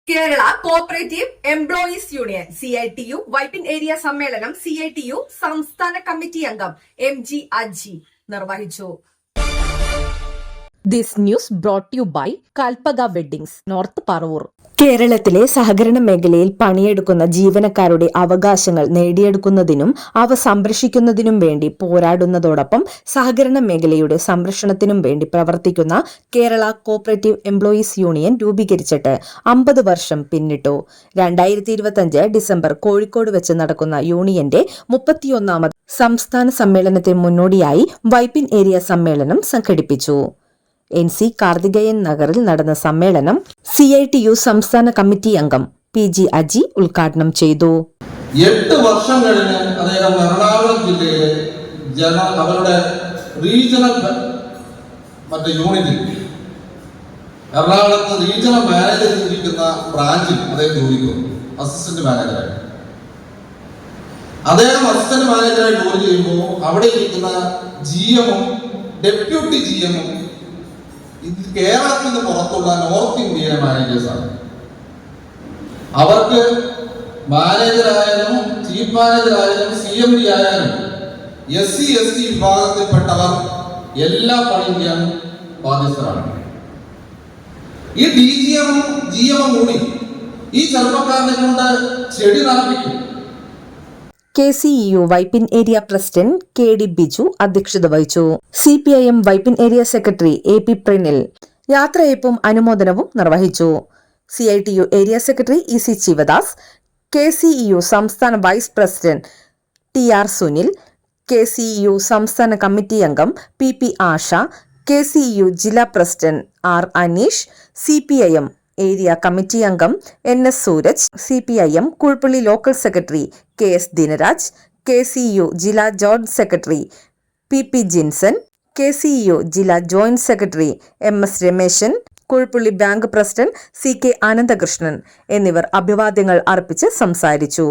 Kerala cooperative employees union CITU Vypin area സമ്മേളനം CITU സംസ്ഥാന committee അംഗം MG അജി നിർവഹിച്ചു. This news brought to you by Kalpaga Weddings, North Parur. കേരളത്തിലെ സഹകരണ മേഖലയിൽ പണിയെടുക്കുന്ന ജീവനക്കാരുടെ അവകാശങ്ങൾ നേടിയെടുക്കുന്നതിനും അവ സംരക്ഷിക്കുന്നതിനും വേണ്ടി പോരാടുന്നതോടൊപ്പം സഹകരണ മേഖലയുടെ സംരക്ഷണത്തിനും വേണ്ടി പ്രവർത്തിക്കുന്ന കേരള കോഓപ്പറേറ്റീവ് എംപ്ലോയീസ് യൂണിയൻ രൂപീകരിച്ചിട്ട് 50 വർഷം പിന്നിട്ടു. 2025 ഡിസംബർ കോഴിക്കോട് വെച്ച് നടക്കുന്ന യൂണിയന്റെ 31ാമത് സംസ്ഥാന സമ്മേളനത്തിന് മുന്നോടിയായി വൈപ്പിൻ ഏരിയ സമ്മേളനം സംഘടിപ്പിച്ചു. NC കാർത്തികേയൻ നഗറിൽ നടന്ന സമ്മേളനം CITU സംസ്ഥാന കമ്മിറ്റി അംഗം PG അജി ഉദ്ഘാടനം ചെയ്തു. 8 വർഷം കഴിഞ്ഞ് അദ്ദേഹം എറണാകുളം ജില്ലയിലെ അവരുടെ റീജിയണൽ യൂണിറ്റിൽ എറണാകുളത്ത് റീജിയണൽ മാനേജർ ഇരിക്കുന്ന ബ്രാഞ്ചിൽ അദ്ദേഹം ജോലിക്കുന്നു. അസിസ്റ്റന്റ് മാനേജറായി അദ്ദേഹം അസിസ്റ്റന്റ് മാനേജറായി ജോലി ചെയ്യുമ്പോൾ അവിടെ ഇരിക്കുന്ന GM-ഉം ഡെപ്യൂട്ടി GM-ഉം കേരളത്തിൽ നിന്ന് പുറത്തുള്ള നോർത്ത് ഇന്ത്യയിലെ മാനേജേഴ്സാണ്. അവർക്ക് മാനേജറായാലും ചീഫ് മാനേജറായാലും CMD ആയാലും SC ST വിഭാഗത്തിൽപ്പെട്ടവർ എല്ലാ പണിയും ചെയ്യാൻ ബാധ്യസ്ഥരാണ്. ഈ DGM-ഉം GM-ഉം കൂടി ഈ ചെറുപ്പക്കാരനെ കൊണ്ട് ചെടി നനപ്പിക്കും. KCEU Vypin area president KD Biju അധ്യക്ഷത വഹിച്ചു. CPIM Vypin area secretary AP Prinil യാത്രയയപ്പും അനുമോദനവും നിർവഹിച്ചു. CITU area secretary EC Sivadas, KCEU സംസ്ഥാന vice president TR Sunil, KCEU സംസ്ഥാന കമ്മിറ്റി അംഗം PP ആഷ, KCEU ജില്ലാ president R Aneesh, CPIM area committee അംഗം NS Suraj, CPIM Kulpally local secretary KS Dinaraj, KCEU ജില്ലാ joint secretary PP Jinson, KCEU ജില്ലാ joint secretary MS Rameshan, Kulpally bank president CK Anandakrishnan എന്നിവർ അഭിവാദ്യങ്ങൾ അർപ്പിച്ച് സംസാരിച്ചു.